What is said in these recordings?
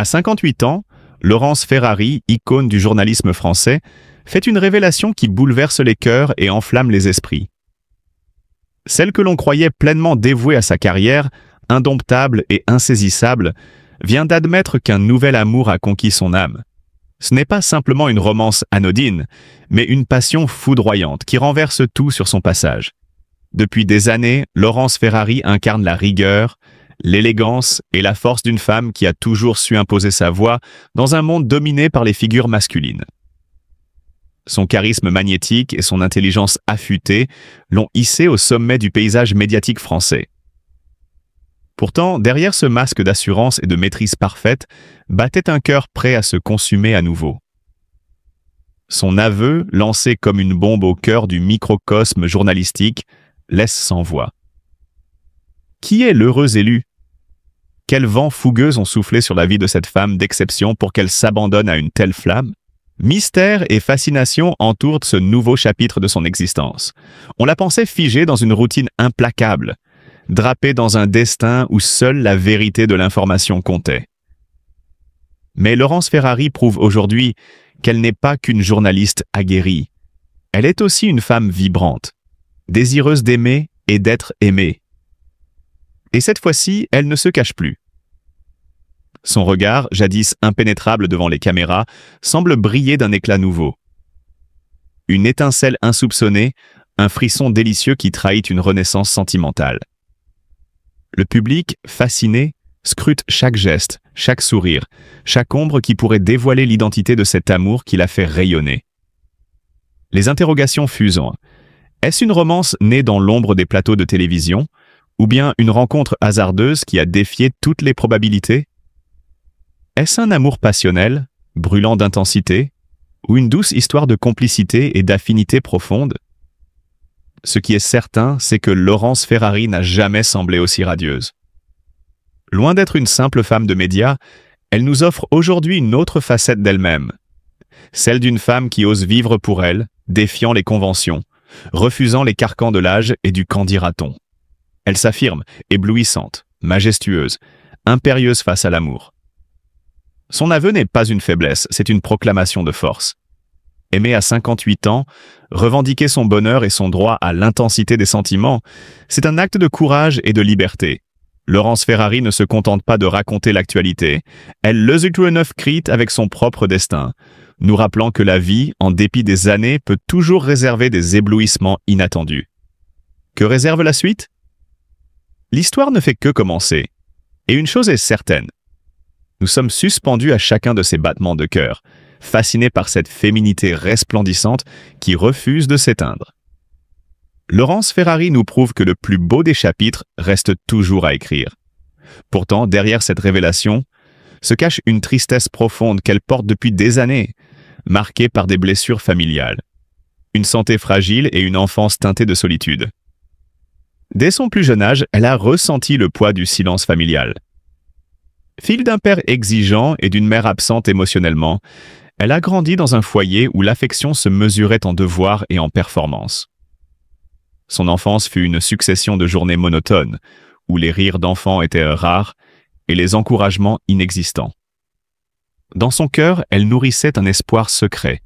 58 ans, Laurence Ferrari, icône du journalisme français, fait une révélation qui bouleverse les cœurs et enflamme les esprits. Celle que l'on croyait pleinement dévouée à sa carrière, indomptable et insaisissable, vient d'admettre qu'un nouvel amour a conquis son âme. Ce n'est pas simplement une romance anodine, mais une passion foudroyante qui renverse tout sur son passage. Depuis des années, Laurence Ferrari incarne la rigueur, l'élégance et la force d'une femme qui a toujours su imposer sa voix dans un monde dominé par les figures masculines. Son charisme magnétique et son intelligence affûtée l'ont hissée au sommet du paysage médiatique français. Pourtant, derrière ce masque d'assurance et de maîtrise parfaite, battait un cœur prêt à se consumer à nouveau. Son aveu, lancé comme une bombe au cœur du microcosme journalistique, laisse sans voix. Qui est l'heureux élu? Quels vents fougueux ont soufflé sur la vie de cette femme d'exception pour qu'elle s'abandonne à une telle flamme? Mystère et fascination entourent ce nouveau chapitre de son existence. On la pensait figée dans une routine implacable, drapée dans un destin où seule la vérité de l'information comptait. Mais Laurence Ferrari prouve aujourd'hui qu'elle n'est pas qu'une journaliste aguerrie. Elle est aussi une femme vibrante, désireuse d'aimer et d'être aimée. Et cette fois-ci, elle ne se cache plus. Son regard, jadis impénétrable devant les caméras, semble briller d'un éclat nouveau. Une étincelle insoupçonnée, un frisson délicieux qui trahit une renaissance sentimentale. Le public, fasciné, scrute chaque geste, chaque sourire, chaque ombre qui pourrait dévoiler l'identité de cet amour qui l'a fait rayonner. Les interrogations fusent. Est-ce une romance née dans l'ombre des plateaux de télévision, ou bien une rencontre hasardeuse qui a défié toutes les probabilités? Est-ce un amour passionnel, brûlant d'intensité, ou une douce histoire de complicité et d'affinité profonde? Ce qui est certain, c'est que Laurence Ferrari n'a jamais semblé aussi radieuse. Loin d'être une simple femme de médias, elle nous offre aujourd'hui une autre facette d'elle-même. Celle d'une femme qui ose vivre pour elle, défiant les conventions, refusant les carcans de l'âge et du qu'en dira-t-on. Elle s'affirme, éblouissante, majestueuse, impérieuse face à l'amour. Son aveu n'est pas une faiblesse, c'est une proclamation de force. Aimer à 58 ans, revendiquer son bonheur et son droit à l'intensité des sentiments, c'est un acte de courage et de liberté. Laurence Ferrari ne se contente pas de raconter l'actualité, elle l'Eusutrueneufkrit avec son propre destin, nous rappelant que la vie, en dépit des années, peut toujours réserver des éblouissements inattendus. Que réserve la suite? L'histoire ne fait que commencer. Et une chose est certaine. Nous sommes suspendus à chacun de ces battements de cœur, fascinés par cette féminité resplendissante qui refuse de s'éteindre. Laurence Ferrari nous prouve que le plus beau des chapitres reste toujours à écrire. Pourtant, derrière cette révélation, se cache une tristesse profonde qu'elle porte depuis des années, marquée par des blessures familiales, une santé fragile et une enfance teintée de solitude. Dès son plus jeune âge, elle a ressenti le poids du silence familial. Fille d'un père exigeant et d'une mère absente émotionnellement, elle a grandi dans un foyer où l'affection se mesurait en devoirs et en performances. Son enfance fut une succession de journées monotones, où les rires d'enfants étaient rares et les encouragements inexistants. Dans son cœur, elle nourrissait un espoir secret,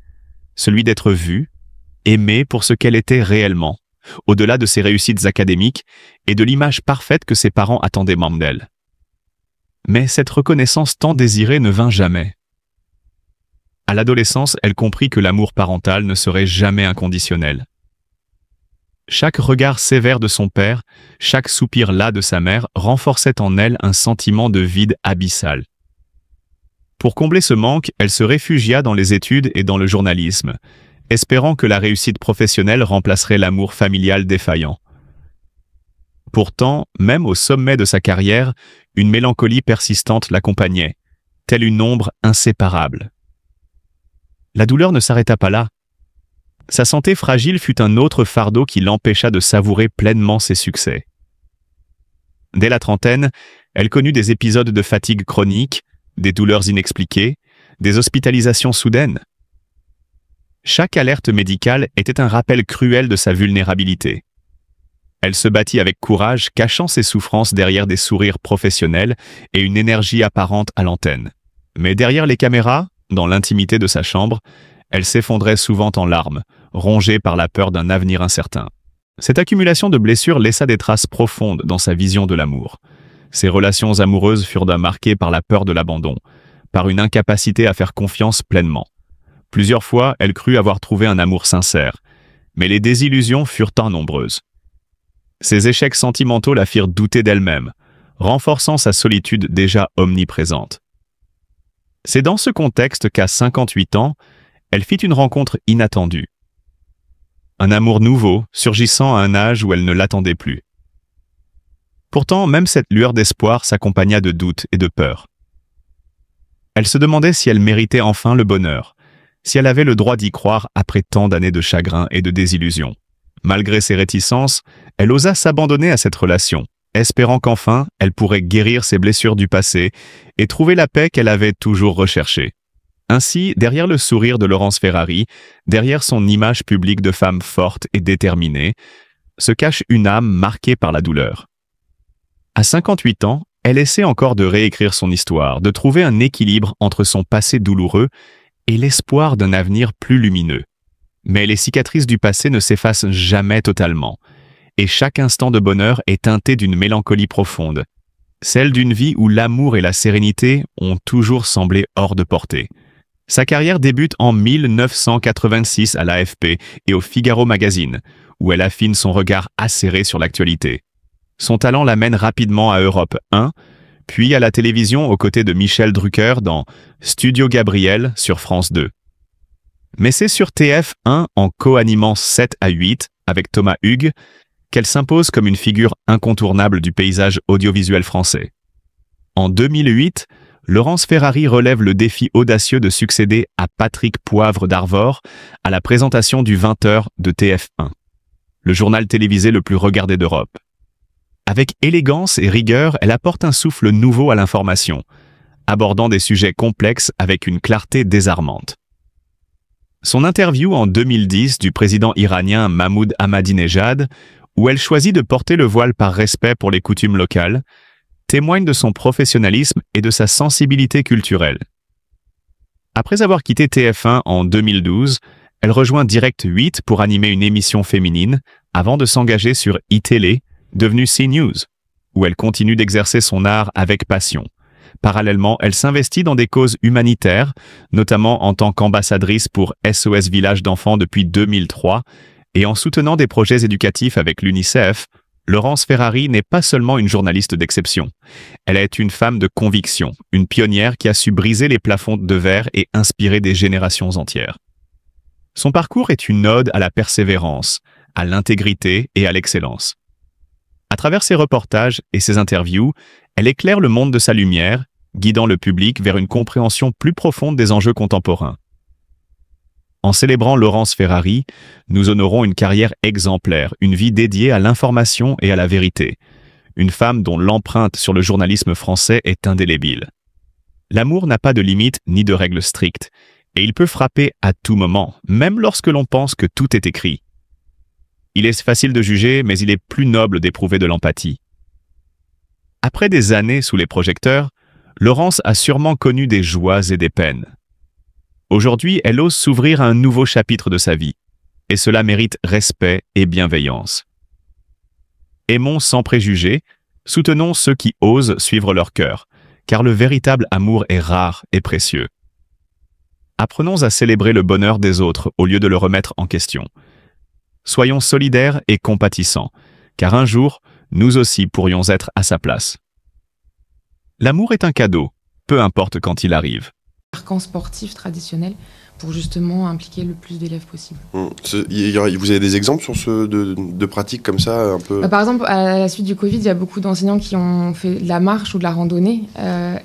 celui d'être vue, aimée pour ce qu'elle était réellement, au-delà de ses réussites académiques et de l'image parfaite que ses parents attendaient même d'elle. Mais cette reconnaissance tant désirée ne vint jamais. À l'adolescence, elle comprit que l'amour parental ne serait jamais inconditionnel. Chaque regard sévère de son père, chaque soupir las de sa mère renforçait en elle un sentiment de vide abyssal. Pour combler ce manque, elle se réfugia dans les études et dans le journalisme, espérant que la réussite professionnelle remplacerait l'amour familial défaillant. Pourtant, même au sommet de sa carrière, une mélancolie persistante l'accompagnait, telle une ombre inséparable. La douleur ne s'arrêta pas là. Sa santé fragile fut un autre fardeau qui l'empêcha de savourer pleinement ses succès. Dès la trentaine, elle connut des épisodes de fatigue chronique, des douleurs inexpliquées, des hospitalisations soudaines. Chaque alerte médicale était un rappel cruel de sa vulnérabilité. Elle se battit avec courage, cachant ses souffrances derrière des sourires professionnels et une énergie apparente à l'antenne. Mais derrière les caméras, dans l'intimité de sa chambre, elle s'effondrait souvent en larmes, rongée par la peur d'un avenir incertain. Cette accumulation de blessures laissa des traces profondes dans sa vision de l'amour. Ses relations amoureuses furent marquées par la peur de l'abandon, par une incapacité à faire confiance pleinement. Plusieurs fois, elle crut avoir trouvé un amour sincère, mais les désillusions furent tant nombreuses. Ces échecs sentimentaux la firent douter d'elle-même, renforçant sa solitude déjà omniprésente. C'est dans ce contexte qu'à 58 ans, elle fit une rencontre inattendue. Un amour nouveau, surgissant à un âge où elle ne l'attendait plus. Pourtant, même cette lueur d'espoir s'accompagna de doutes et de peur. Elle se demandait si elle méritait enfin le bonheur, si elle avait le droit d'y croire après tant d'années de chagrin et de désillusion. Malgré ses réticences, elle osa s'abandonner à cette relation, espérant qu'enfin, elle pourrait guérir ses blessures du passé et trouver la paix qu'elle avait toujours recherchée. Ainsi, derrière le sourire de Laurence Ferrari, derrière son image publique de femme forte et déterminée, se cache une âme marquée par la douleur. À 58 ans, elle essaie encore de réécrire son histoire, de trouver un équilibre entre son passé douloureux et l'espoir d'un avenir plus lumineux. Mais les cicatrices du passé ne s'effacent jamais totalement, et chaque instant de bonheur est teinté d'une mélancolie profonde, celle d'une vie où l'amour et la sérénité ont toujours semblé hors de portée. Sa carrière débute en 1986 à l'AFP et au Figaro Magazine, où elle affine son regard acéré sur l'actualité. Son talent l'amène rapidement à Europe 1, puis à la télévision aux côtés de Michel Drucker dans Studio Gabriel sur France 2. Mais c'est sur TF1, en co-animant 7 à 8 avec Thomas Hugues, qu'elle s'impose comme une figure incontournable du paysage audiovisuel français. En 2008, Laurence Ferrari relève le défi audacieux de succéder à Patrick Poivre d'Arvor à la présentation du 20h de TF1, le journal télévisé le plus regardé d'Europe. Avec élégance et rigueur, elle apporte un souffle nouveau à l'information, abordant des sujets complexes avec une clarté désarmante. Son interview en 2010 du président iranien Mahmoud Ahmadinejad, où elle choisit de porter le voile par respect pour les coutumes locales, témoigne de son professionnalisme et de sa sensibilité culturelle. Après avoir quitté TF1 en 2012, elle rejoint Direct 8 pour animer une émission féminine, avant de s'engager sur iTélé, devenue CNews, où elle continue d'exercer son art avec passion. Parallèlement, elle s'investit dans des causes humanitaires, notamment en tant qu'ambassadrice pour SOS Village d'enfants depuis 2003, et en soutenant des projets éducatifs avec l'UNICEF. Laurence Ferrari n'est pas seulement une journaliste d'exception. Elle est une femme de conviction, une pionnière qui a su briser les plafonds de verre et inspirer des générations entières. Son parcours est une ode à la persévérance, à l'intégrité et à l'excellence. À travers ses reportages et ses interviews, elle éclaire le monde de sa lumière, guidant le public vers une compréhension plus profonde des enjeux contemporains. En célébrant Laurence Ferrari, nous honorons une carrière exemplaire, une vie dédiée à l'information et à la vérité. Une femme dont l'empreinte sur le journalisme français est indélébile. L'amour n'a pas de limite ni de règles strictes, et il peut frapper à tout moment, même lorsque l'on pense que tout est écrit. Il est facile de juger, mais il est plus noble d'éprouver de l'empathie. Après des années sous les projecteurs, Laurence a sûrement connu des joies et des peines. Aujourd'hui, elle ose s'ouvrir à un nouveau chapitre de sa vie, et cela mérite respect et bienveillance. Aimons sans préjugés, soutenons ceux qui osent suivre leur cœur, car le véritable amour est rare et précieux. Apprenons à célébrer le bonheur des autres au lieu de le remettre en question. Soyons solidaires et compatissants, car un jour, nous aussi pourrions être à sa place. L'amour est un cadeau, peu importe quand il arrive. Camp sportif traditionnel pour justement impliquer le plus d'élèves possible. Vous avez des exemples sur de pratiques comme ça un peu... Par exemple, à la suite du Covid, il y a beaucoup d'enseignants qui ont fait de la marche ou de la randonnée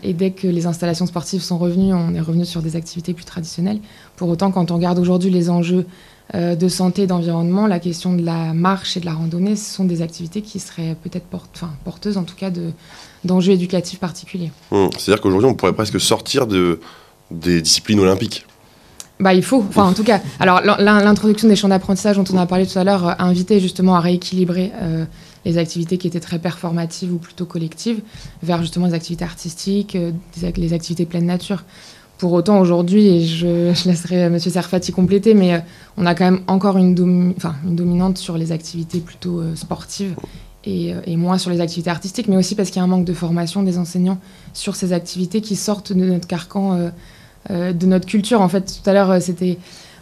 et dès que les installations sportives sont revenues, on est revenu sur des activités plus traditionnelles. Pour autant, quand on regarde aujourd'hui les enjeux de santé et d'environnement, la question de la marche et de la randonnée, ce sont des activités qui seraient peut-être porteuses en tout cas d'enjeux éducatifs particuliers. C'est-à-dire qu'aujourd'hui, on pourrait presque sortir des disciplines olympiques. Il faut, en tout cas. Alors, l'introduction des champs d'apprentissage dont on a parlé tout à l'heure invitait justement à rééquilibrer les activités qui étaient très performatives ou plutôt collectives, vers justement les activités artistiques, les activités pleine nature. Pour autant, aujourd'hui, et je laisserai M. Serfati compléter, mais on a quand même encore une dominante sur les activités plutôt sportives et moins sur les activités artistiques, mais aussi parce qu'il y a un manque de formation des enseignants sur ces activités qui sortent de notre carcan, de notre culture. En fait, tout à l'heure,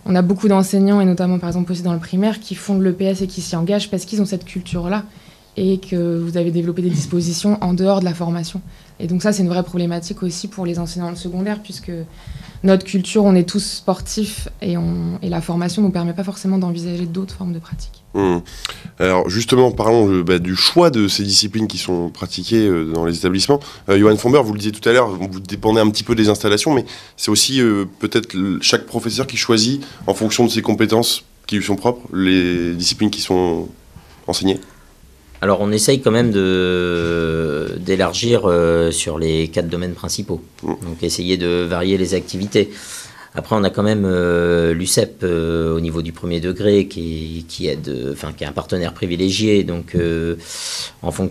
on a beaucoup d'enseignants, et notamment par exemple aussi dans le primaire, qui font de l'EPS et qui s'y engagent parce qu'ils ont cette culture-là et que vous avez développé des dispositions en dehors de la formation. Et donc ça, c'est une vraie problématique aussi pour les enseignants de secondaire, puisque notre culture, on est tous sportifs et la formation ne nous permet pas forcément d'envisager d'autres formes de pratiques. Alors justement, parlons du choix de ces disciplines qui sont pratiquées dans les établissements. Johan Fomber, vous le disiez tout à l'heure, vous dépendez un petit peu des installations, mais c'est aussi peut-être chaque professeur qui choisit, en fonction de ses compétences qui lui sont propres, les disciplines qui sont enseignées. Alors on essaye quand même d'élargir sur les 4 domaines principaux, donc essayer de varier les activités. Après on a quand même l'UCEP au niveau du premier degré qui est un partenaire privilégié, donc en fonction